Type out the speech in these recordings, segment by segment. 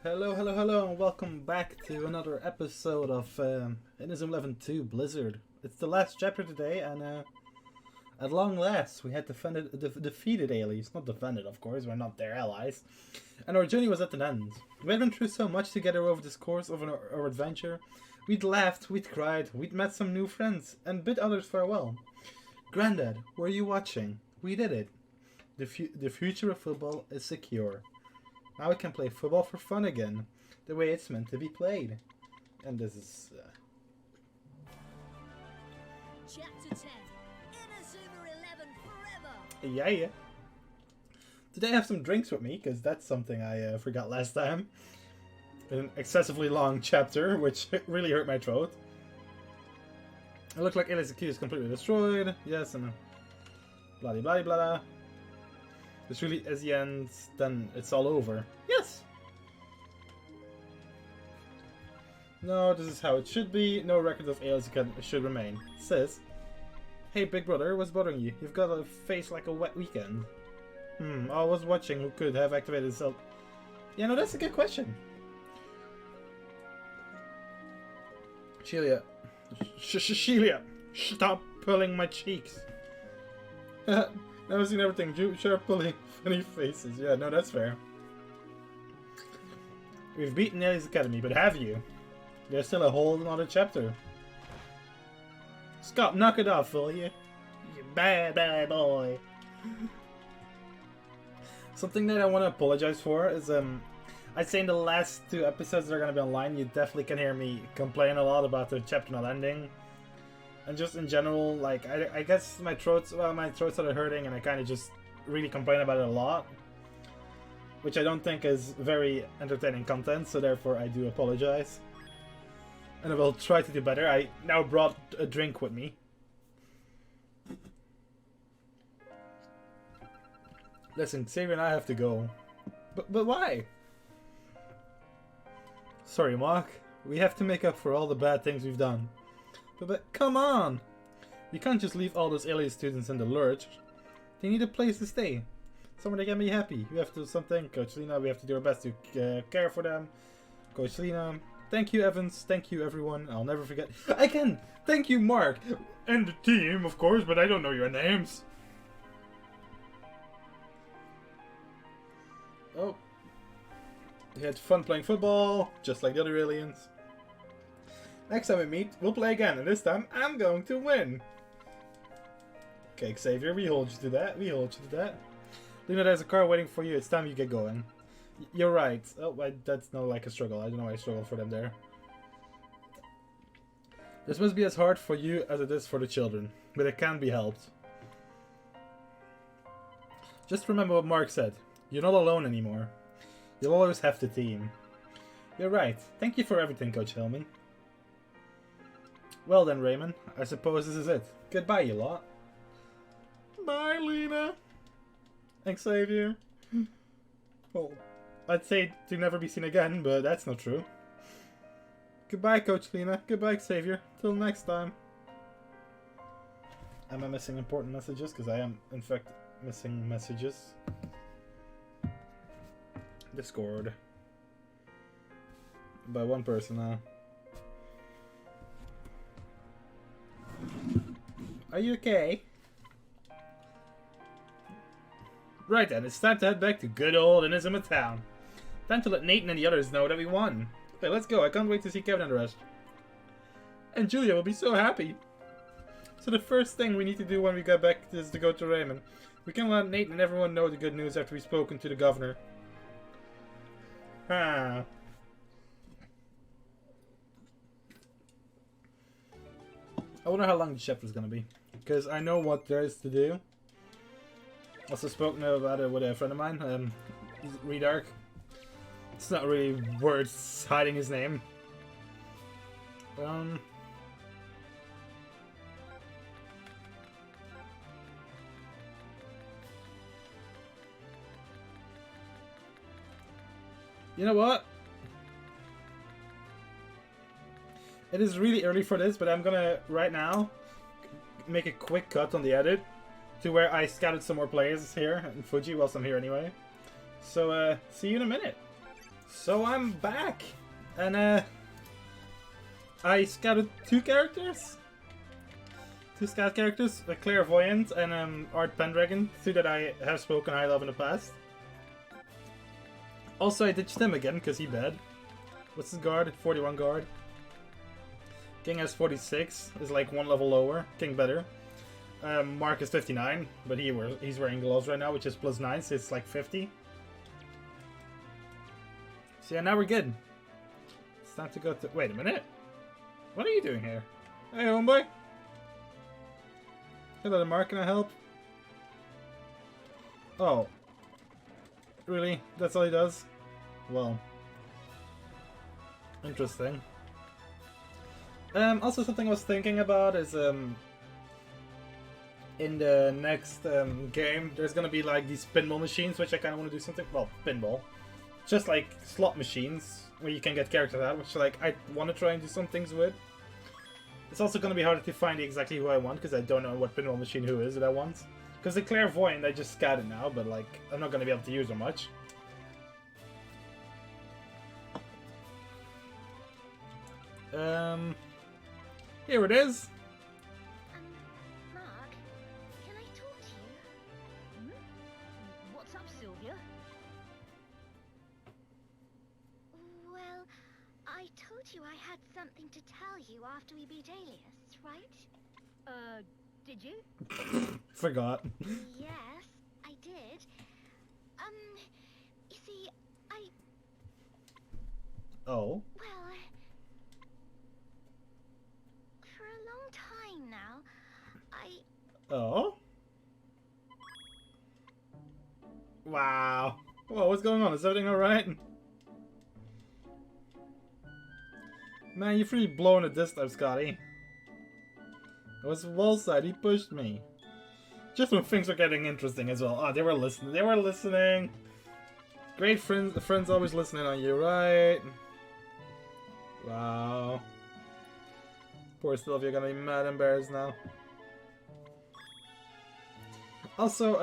Hello, hello, hello, and welcome back to another episode of Inazuma 11 2 Blizzard. It's the last chapter today, and at long last, we had defeated aliens. Not defended, of course, we're not their allies. And our journey was at an end. We had been through so much together over this course of our adventure. We'd laughed, we'd cried, we'd met some new friends, and bid others farewell. Granddad, were you watching? We did it. The future of football is secure. Now we can play football for fun again, the way it's meant to be played. And this is... Chapter 10, Inazuma 11 forever! Yeah. Today I have some drinks with me, because that's something I forgot last time. An excessively long chapter, which really hurt my throat. It looked like LSQ is completely destroyed. Yes, and blah blah blah blah. This really is the end, then it's all over. Yes! No, this is how it should be. No record of aliens should remain. Sis. Hey, big brother, what's bothering you? You've got a face like a wet weekend. I was watching who could have activated itself. Yeah, no, that's a good question. Shelia. Shelia! Stop pulling my cheeks. Never seen everything. Sharp pulling funny faces. Yeah, no, that's fair. We've beaten Nelly's Academy, but have you? There's still a whole another chapter. Scott, knock it off, will you? You bad boy. Something that I want to apologize for is, I'd say in the last two episodes that are going to be online, you definitely can hear me complain a lot about the chapter not ending. And just in general, like, I guess my throat started hurting and I kind of just really complain about it a lot. Which I don't think is very entertaining content, so therefore I do apologize. And I will try to do better. I now brought a drink with me. Listen, Xavier and I have to go. But why? Sorry, Mark. We have to make up for all the bad things we've done. But come on! You can't just leave all those alien students in the lurch. They need a place to stay. Somewhere they can be happy. We have to do something. Coach Lena, we have to do our best to care for them. Coach Lena. Thank you, Evans. Thank you, everyone. I'll never forget. I can! Thank you, Mark! And the team, of course, but I don't know your names. Oh. We had fun playing football, just like the other aliens. Next time we meet, we'll play again, and this time, I'm going to win! Okay, Xavier, we hold you to that, Lena, there's a car waiting for you, it's time you get going. You're right. Oh, that's not like a struggle, I don't know why I struggle for them there. This must be as hard for you as it is for the children, but it can't be helped. Just remember what Mark said, you're not alone anymore. You'll always have the team. You're right, thank you for everything, Coach Hillman. Well then, Raymond, I suppose this is it. Goodbye, you lot. Bye, Lena. Thanks, Xavier. Well, I'd say to never be seen again, but that's not true. Goodbye, Coach Lena. Goodbye, Xavier. Till next time. Am I missing important messages? Because I am, in fact, missing messages. Discord. By one person now. Are you okay? Right then, it's time to head back to good old Inazuma Town. Time to let Nathan and the others know that we won. Okay, let's go. I can't wait to see Kevin and the rest. And Julia will be so happy. So the first thing we need to do when we get back is to go to Raymond. We can let Nathan and everyone know the good news after we've spoken to the governor. Ah. I wonder how long the chapter is going to be. Because I know what there is to do. Also spoken about it with a friend of mine, Redark. It's not really worth hiding his name. You know what? It is really early for this, but I'm gonna, right now, make a quick cut on the edit to where I scouted some more players here in Fuji whilst I'm here anyway. So, see you in a minute. So I'm back, and I scouted two scout characters, a Clairvoyant and Art Pendragon, two that I have spoken highly of in the past. Also, I ditched him again because he bad. What's his guard? 41 guard. King has 46, is like one level lower. King better. Mark is 59, but he's wearing gloves right now, which is +9, so it's like 50. So yeah, now we're good. It's time to go to... Wait a minute. What are you doing here? Hey, homeboy. Hello, Mark. Can I help? Oh. Really? That's all he does? Well. Interesting. Also something I was thinking about is, in the next game, there's gonna be like these pinball machines, which I kind of want to do something... Well, pinball. Just like slot machines, where you can get characters out, which like I want to try and do some things with. It's also gonna be harder to find exactly who I want, because I don't know what pinball machine who is that I want. Because the Clairvoyant, I just scouted now, but like, I'm not gonna be able to use her much. Here it is. Mark, can I talk to you? What's up, Sylvia? Well, I told you I had something to tell you after we beat Alias, right? Did you? Forgot. Yes, I did. You see, Oh. well, for a long time now, Oh? Wow. Whoa, what's going on? Is everything alright? Man, you're pretty blowing it this time, Scotty. It was Wallside, he pushed me. Just when things are getting interesting as well. Oh, they were listening. They were listening. Great friends always listening on you, right? Wow. Poor Sylvia gonna be mad and embarrassed now. Also,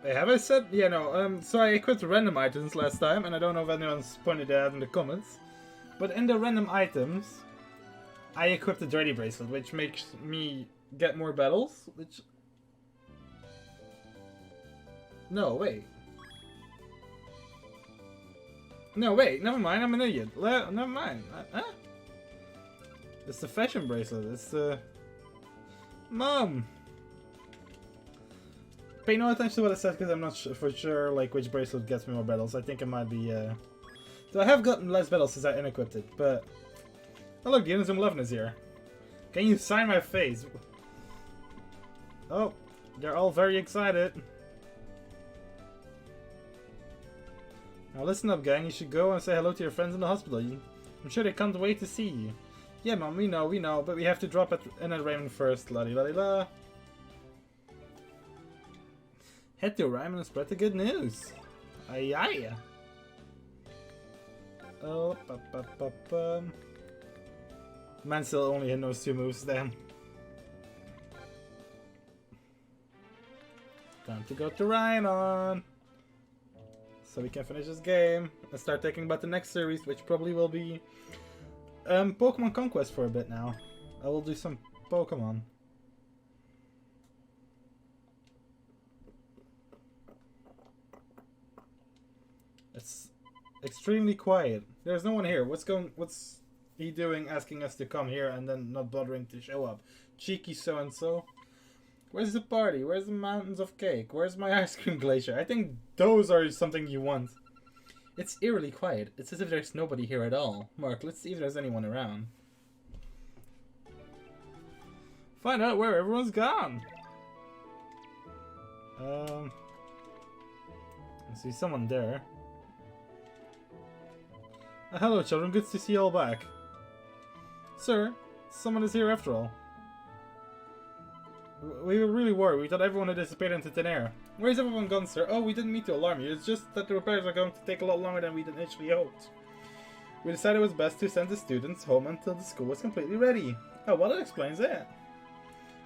have I said? Yeah, no, so I equipped random items last time, and I don't know if anyone's pointed that out in the comments. But in the random items, I equipped the Dirty Bracelet, which makes me get more battles, which... No, wait. No, wait, never mind, I'm an idiot. Never mind. Huh? It's the fashion bracelet, it's the... Mom! Pay no attention to what I said, because I'm not for sure like which bracelet gets me more battles. I think it might be, So I have gotten less battles since I unequipped it, but... Oh look, the Inazuma 11 is here. Can you sign my face? Oh, they're all very excited. Now listen up, gang. You should go and say hello to your friends in the hospital. I'm sure they can't wait to see you. Yeah, Mom, we know, but we have to drop in at Raymond first. La-di-la-di-la. Head to Raymond and spread the good news. Aye, aye. Oh, Man still only knows 2 moves, damn. Time to go to Rhymon! So we can finish this game and start thinking about the next series, which probably will be Pokemon Conquest for a bit now. I will do some Pokemon. It's extremely quiet. There's no one here. What's he doing asking us to come here and then not bothering to show up? Cheeky so-and-so. Where's the party? Where's the mountains of cake? Where's my ice cream glacier? I think those are something you want. It's eerily quiet. It's as if there's nobody here at all. Mark, let's see if there's anyone around. Find out where everyone's gone. I see someone there. Hello children, good to see you all back. Sir, someone is here after all. We were really worried. We thought everyone had disappeared into thin air. Where's everyone gone, sir? Oh, we didn't mean to alarm you. It's just that the repairs are going to take a lot longer than we'd initially hoped. We decided it was best to send the students home until the school was completely ready. Oh, well, that explains it.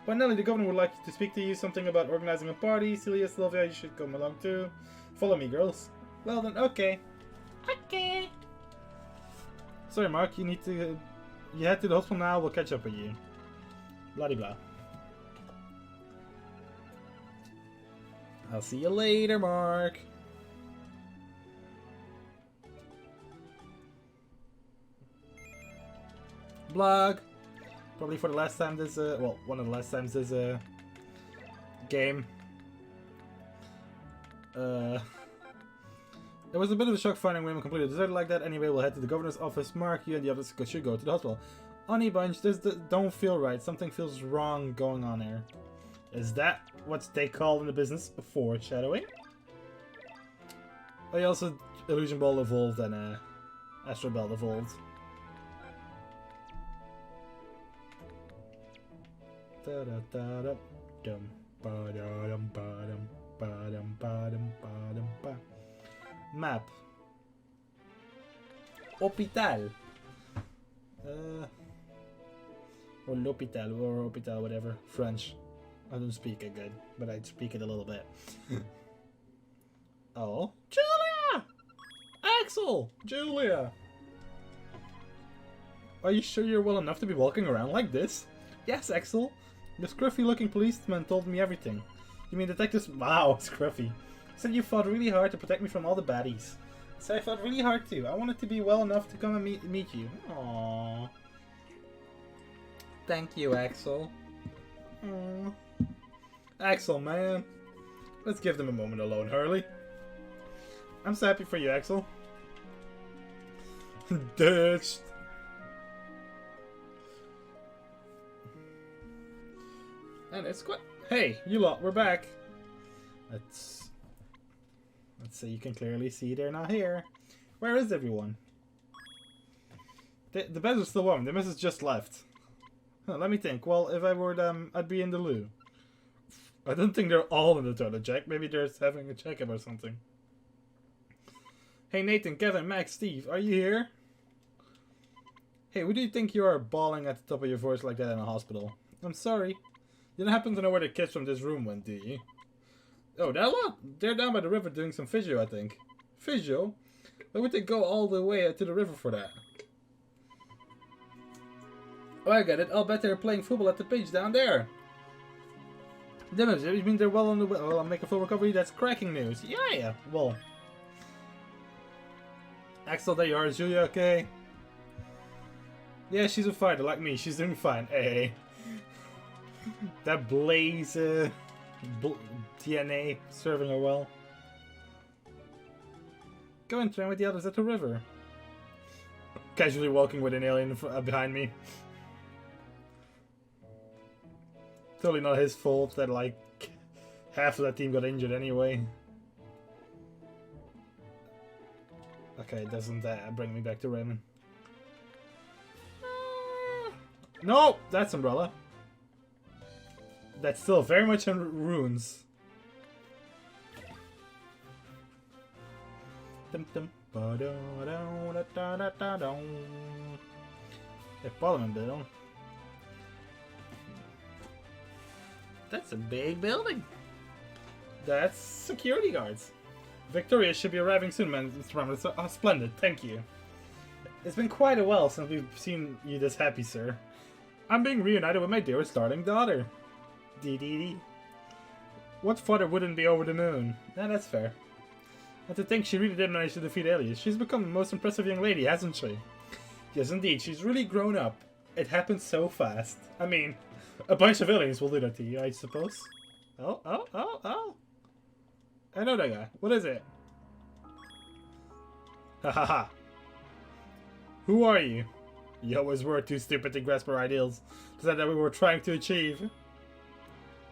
But Nelly, the governor would like to speak to you something about organizing a party. Celia, Sylvia, you should come along too. Follow me, girls. Well then, okay. Okay. Sorry, Mark. You need to. You head to the hospital now. We'll catch up with you. Blah blah. I'll see you later, Mark. Blog. Probably for the last time this, well, one of the last times this, game. It was a bit of a shock finding Raymond completely deserted like that. Anyway, we'll head to the governor's office. Mark, you and the others should go to the hospital. Honey Bunch, this don't feel right. Something feels wrong going on here. Is that what they call in the business foreshadowing? I also Illusion Ball evolved and Astro Bell evolved. Map. Hospital. Or l'hôpital, or hospital, whatever. French. I don't speak it good, but I speak it a little bit. Oh. Julia! Axel! Julia! Are you sure you're well enough to be walking around like this? Yes, Axel. The scruffy-looking policeman told me everything. You mean detectives? Wow, scruffy. Said you fought really hard to protect me from all the baddies. So I fought really hard too. I wanted to be well enough to come and meet you. Aww. Thank you, Axel. Aww. Axel, man. Let's give them a moment alone, Hurley. I'm so happy for you, Axel. Ditched. And it's quite. Hey, you lot, we're back. Let's see. You can clearly see they're not here. Where is everyone? The beds are still warm. The missus just left. Huh, let me think. Well, if I were them, I'd be in the loo. I don't think they're all in the toilet, Jack. Maybe they're having a checkup or something. Hey, Nathan, Kevin, Max, Steve, are you here? Hey, what do you think you are bawling at the top of your voice like that in a hospital? I'm sorry. You don't happen to know where the kids from this room went, do you? Oh, that lot? They're down by the river doing some physio, I think. Physio? Why would they go all the way to the river for that? Oh, I get it. I'll bet they're playing football at the pitch down there. Damn it, you mean they're well on the way? Well, I'll make a full recovery. That's cracking news. Yeah. Well. Axel, there you are. Is Julia okay? Yeah, she's a fighter like me. She's doing fine. Hey. That blaze DNA serving her well. Go and train with the others at the river. Casually walking with an alien behind me. Totally not his fault that like half of that team got injured anyway. Okay, doesn't that bring me back to Raymond? No, that's Umbrella. That's still very much in ruins. The Parliament building. That's a big building. That's security guards. Victoria should be arriving soon, man. Oh, splendid, thank you. It's been quite a while since we've seen you this happy, sir. I'm being reunited with my dearest darling daughter. Dee. What father wouldn't be over the moon? Nah, that's fair. And to think she really did manage to defeat Alias. She's become the most impressive young lady, hasn't she? Yes, indeed. She's really grown up. It happened so fast. I mean, a bunch of aliens will do that to you, I suppose. Oh. I know that guy. What is it? Ha. Who are you? You always were too stupid to grasp our ideals. That we were trying to achieve.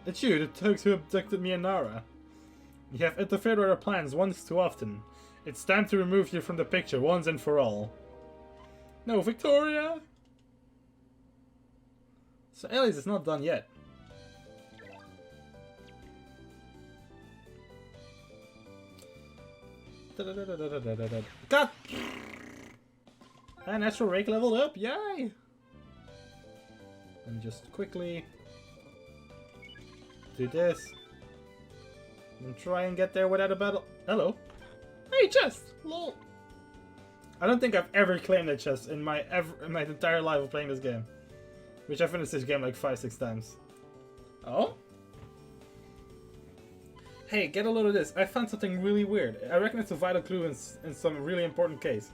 It's you, the thugs who abducted me and Nara. You have interfered with our plans once too often. It's time to remove you from the picture once and for all. No, Victoria! So Alias is not done yet. Cut! And Astral Rake leveled up, yay! And just quickly do this. And try and get there without a battle. Hello. Hey, chest! Lol. I don't think I've ever claimed that chest in my entire life of playing this game. Which I finished this game like 5-6 times. Oh? Hey, get a load of this. I found something really weird. I reckon it's a vital clue in some really important case.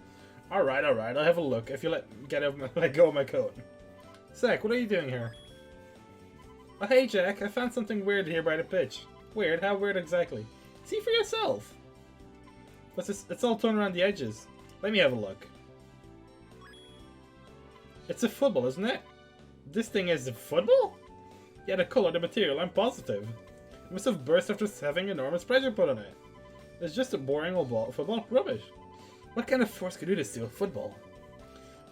Alright, I'll have a look if you let go of my coat. Zach, what are you doing here? Oh, hey Jack, I found something weird here by the pitch. Weird? How weird exactly? See for yourself. What's this? It's all torn around the edges. Let me have a look. It's a football, isn't it? This thing is a football? Yeah, the color, the material, I'm positive. It must have burst after having enormous pressure put on it. It's just a boring old football. Rubbish. What kind of force could do this to a football?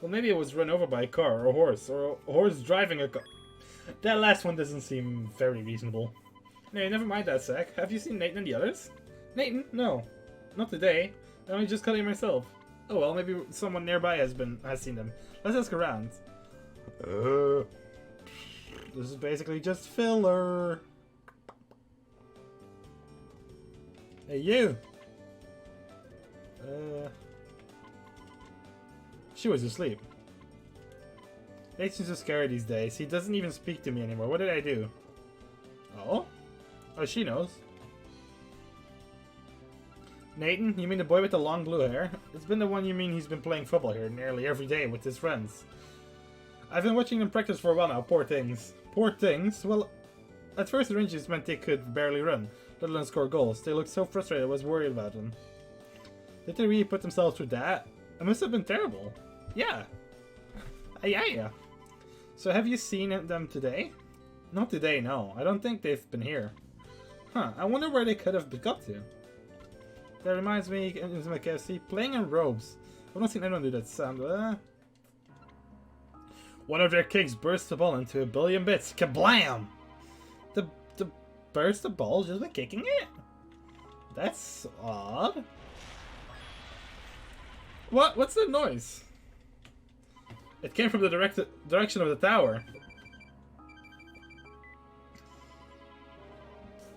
Well, maybe it was run over by a car or a horse driving a car. That last one doesn't seem very reasonable. No, never mind that, Zach. Have you seen Nathan and the others? Nathan? No. Not today. I only just caught him myself. Oh well, maybe someone nearby has seen them. Let's ask around. This is basically just filler. Hey, you! She was asleep. Nathan's so scary these days. He doesn't even speak to me anymore. What did I do? Oh? Oh, she knows. Nathan? You mean the boy with the long blue hair? It's been the one you mean he's been playing football here nearly every day with his friends. I've been watching them practice for a while now, poor things. Poor things? Well, at first the Rangers meant they could barely run, let alone score goals. They looked so frustrated I was worried about them. Did they really put themselves through that? It must have been terrible. Yeah. Yeah. So have you seen them today? Not today, no. I don't think they've been here. Huh, I wonder where they could have got to. That reminds me, Inazuma KFC, playing in robes. I've not seen anyone do that sound. One of their kicks burst the ball into a billion bits. Kablam! The burst the ball just by kicking it? That's odd. What's that noise? It came from the direction of the tower.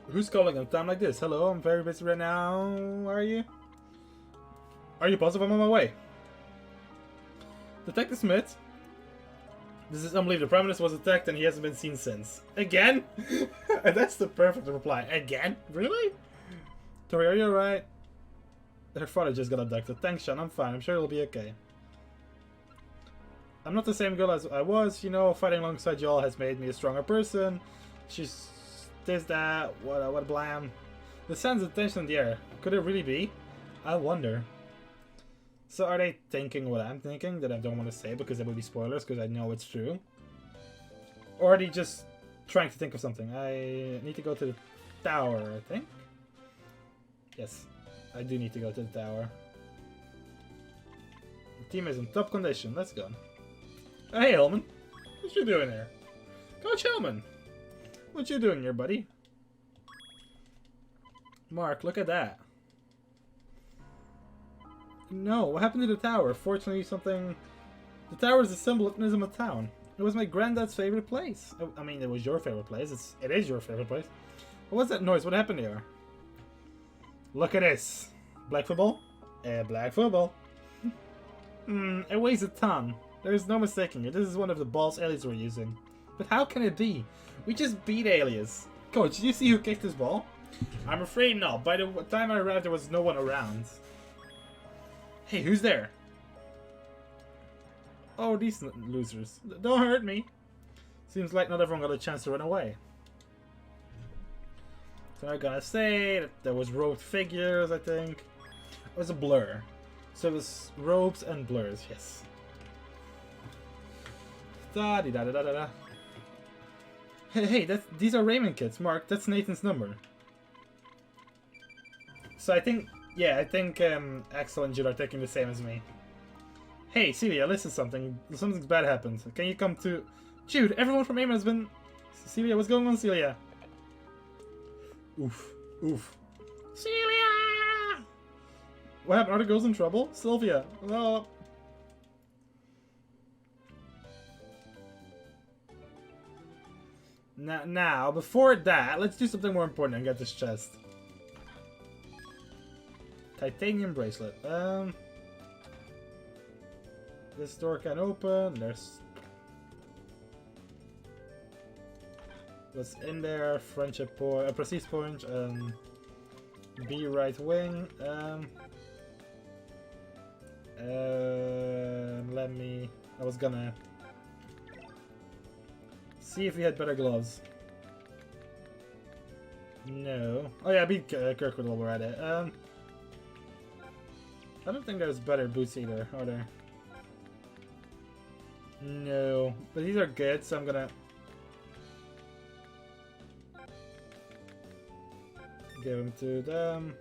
Who's calling at a time like this? Hello, I'm very busy right now. Are you? Are you positive I'm on my way? Detective Smith? This is unbelievable. The Prime Minister was attacked and he hasn't been seen since. Again? That's the perfect reply. Again? Really? Tori, are you alright? Her father just got abducted. Thanks, Sean. I'm fine. I'm sure it'll be okay. I'm not the same girl as I was. You know, fighting alongside y'all has made me a stronger person. She's this, that, what blam. The sense of tension in the air. Could it really be? I wonder. So are they thinking what I'm thinking that I don't want to say because there will be spoilers because I know it's true? Or are they just trying to think of something? I need to go to the tower, I think. Yes, I do need to go to the tower. The team is in top condition. Let's go. Hey, Hellman. What you doing here? Coach Hellman. What you doing here, buddy? Mark, look at that. No, what happened to the tower? Fortunately, something... The tower is a symbol of Inazuma Town. It was my granddad's favorite place. I mean, it was your favorite place. It is your favorite place. What was that noise? What happened here? Look at this. Black football? Black football. It weighs a ton. There's no mistaking it. This is one of the balls Alias were using. But how can it be? We just beat Alias. Coach, did you see who kicked this ball? I'm afraid not. By the time I arrived, there was no one around. Hey, who's there? Oh, these losers. Don't hurt me. Seems like not everyone got a chance to run away. So I'm gonna say that there was robed figures, I think. It was a blur. So it was robes and blurs, yes. Da-di-da-da-da-da. Hey, these are Raymond kits, Mark. That's Nathan's number. So I think, yeah, I think Axel and Jude are taking the same as me. Hey, Celia, listen something. Something's bad happened. Can you come to... Jude, everyone from Raymond has been... Celia, what's going on, Celia? Oof. Oof. Celia! What happened? Are the girls in trouble? Sylvia. Oh. Now, before that, let's do something more important and get this chest. Titanium bracelet. This door can open. There's... what's in there? Friendship point, prestige point, B right wing. Let me... I was gonna... see if we had better gloves. No. Oh yeah, beat Kirkwood while we're at it. I don't think there's better boots either, are there? No. But these are good, so I'm gonna... give them to them.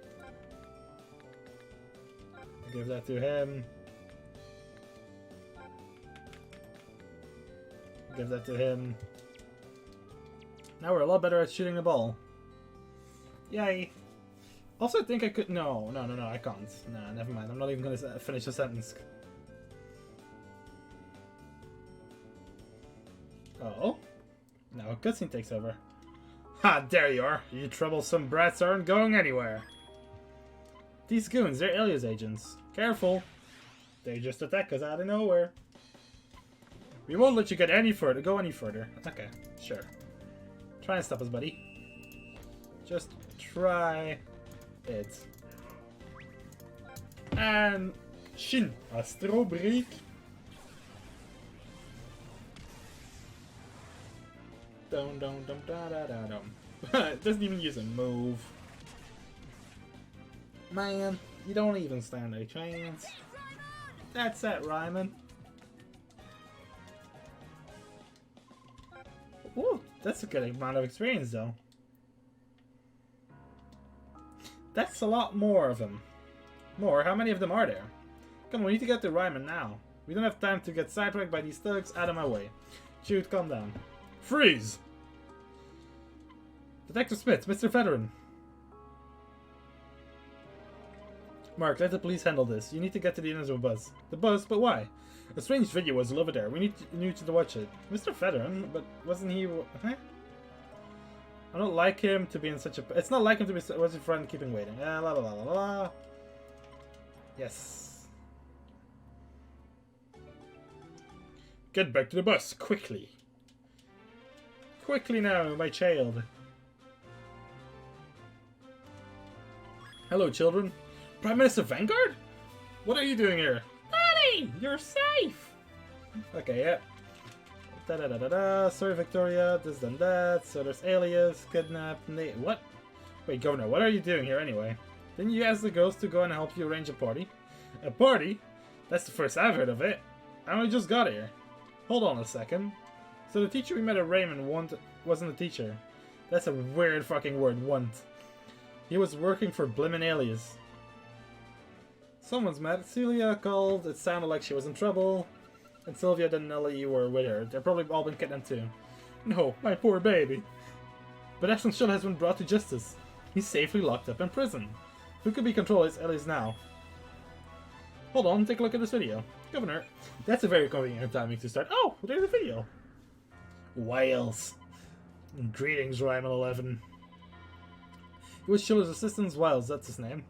Give that to him. Give that to him. Now we're a lot better at shooting the ball. Yay! Also, I think I could. No, I can't. Nah, never mind. I'm not even gonna finish the sentence. Oh? Now a cutscene takes over. Ha! There you are! You troublesome brats aren't going anywhere! These goons, they're Alias agents. Careful! They just attack us out of nowhere. We won't let you get any further. Go any further. Okay, sure. Try and stop us, buddy. Just try it. And Shin Astro break. Dum dum dum da da da dum. It doesn't even use a move. Man, you don't even stand a chance. That's it, Ryman. Ooh, that's a good amount of experience, though. That's a lot more of them. More? How many of them are there? Come on, we need to get to Ryman now. We don't have time to get sidetracked by these thugs. Out of my way. Shoot, calm down. Freeze! Detective Smith, Mr. Veteran. Mark, let the police handle this. You need to get to the Inazuma bus. The bus? But why? A strange video was over there. We need you to watch it. Mr. Veteran? But wasn't he... Huh? I don't like him to be in such a... It's not like him to be... What's your friend keeping waiting? La la la la la. Yes. Get back to the bus, quickly. Quickly now, my child. Hello, children. Prime Minister Vanguard? What are you doing here? Daddy, you're safe. Okay, yeah. Da da da da da. Sorry, Victoria. This and that. So there's Alias, kidnapped. What? Wait, Governor, what are you doing here anyway? Didn't you ask the girls to go and help you arrange a party? A party? That's the first I've heard of it. I only just got here. Hold on a second. So the teacher we met at Raymond wasn't a teacher. That's a weird fucking word, want. He was working for Blimmin' Alias. Someone's mad. Celia called. It sounded like she was in trouble. And Sylvia didn't know you were with her. They've probably all been kidnapped too. No, my poor baby. But Ashton Shull has been brought to justice. He's safely locked up in prison. Who could be controlling Alias now? Hold on, take a look at this video. Governor, that's a very convenient timing to start. Oh, there's a video. Wiles. Greetings, Ryman 11. He was Schiller's assistant, Wiles, that's his name.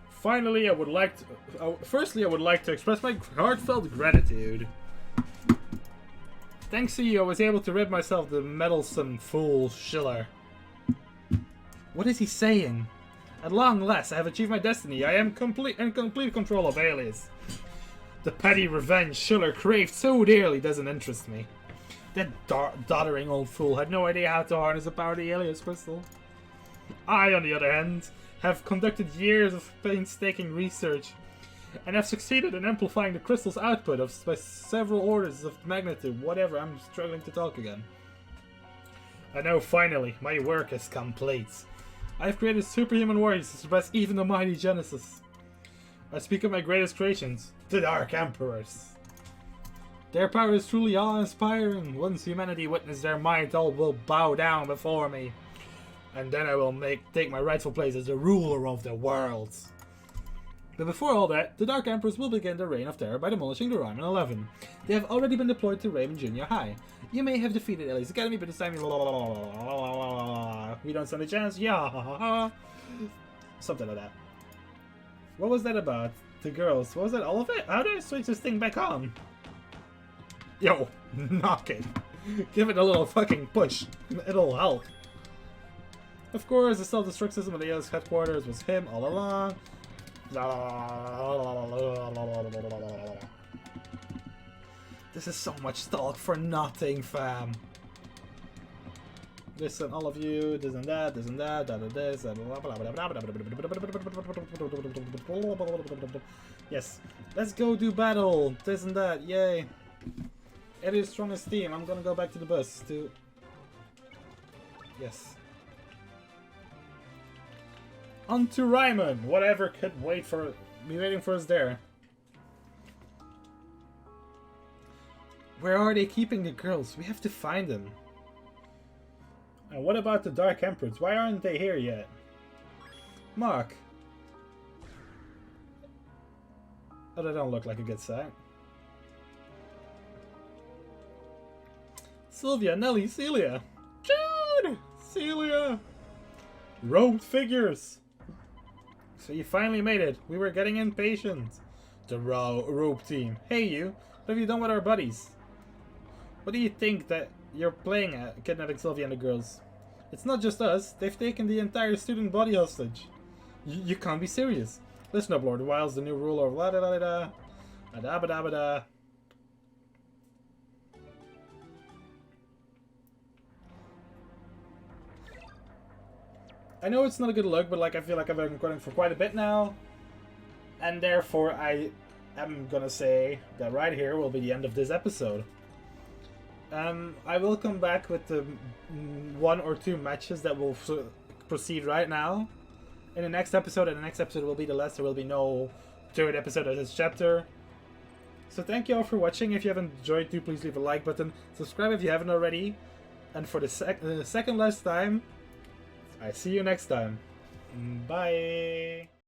Finally, I would like to... firstly, I would like to express my heartfelt gratitude. Thanks to you, I was able to rid myself of the meddlesome fool Schiller. What is he saying? At long last, I have achieved my destiny. I am in complete control of Alias. The petty revenge Schiller craved so dearly doesn't interest me. That doddering old fool had no idea how to harness the power of the Alias crystal. I, on the other hand, have conducted years of painstaking research and have succeeded in amplifying the crystal's output by several orders of magnitude. Whatever, I'm struggling to talk again. And now, finally, my work is complete. I've created superhuman warriors to surpass even the mighty Genesis. I speak of my greatest creations, the Dark Emperors. Their power is truly awe-inspiring. Once humanity witness their might, all will bow down before me. And then I will take my rightful place as the ruler of the world. But before all that, the Dark Emperors will begin their reign of terror by demolishing the Ryman 11. They have already been deployed to Raymond Junior High. You may have defeated Alias Academy, but this time we don't stand a chance. Yeah, something like that. What was that about? the girls. What was it? All of it? How do I switch this thing back on? Yo, knock it. Give it a little fucking push. It'll help. Of course, the self-destruct system of the AOS headquarters was him all along. This is so much talk for nothing, fam. Listen, all of you, this and that, this and that, this, yes, let's go do battle, this and that, yay. It is strongest team. I'm gonna go back to the bus to... Yes. On to Ryman! Whatever could wait for... be waiting for us there. Where are they keeping the girls? We have to find them. And what about the Dark Emperors? Why aren't they here yet? Mark. Oh, they don't look like a good sign. Sylvia, Nelly, Celia. Jude! Celia! Robed figures! So you finally made it. We were getting impatient. The rope team. Hey you, what have you done with our buddies? What do you think that you're playing at, kidnapping Sylvia and the girls? It's not just us. They've taken the entire student body hostage. You can't be serious. Listen up, Lord Wiles, the new ruler of la da da da da da da da da. I know it's not a good look, but like I feel like I've been recording for quite a bit now, and therefore I am gonna say that right here will be the end of this episode. I will come back with the 1 or 2 matches that will proceed right now in the next episode, and the next episode will be the last. There will be no 3rd episode of this chapter. So thank you all for watching. If you haven't enjoyed, do please leave a like button, subscribe if you haven't already, and for the second last time, I see you next time. Bye!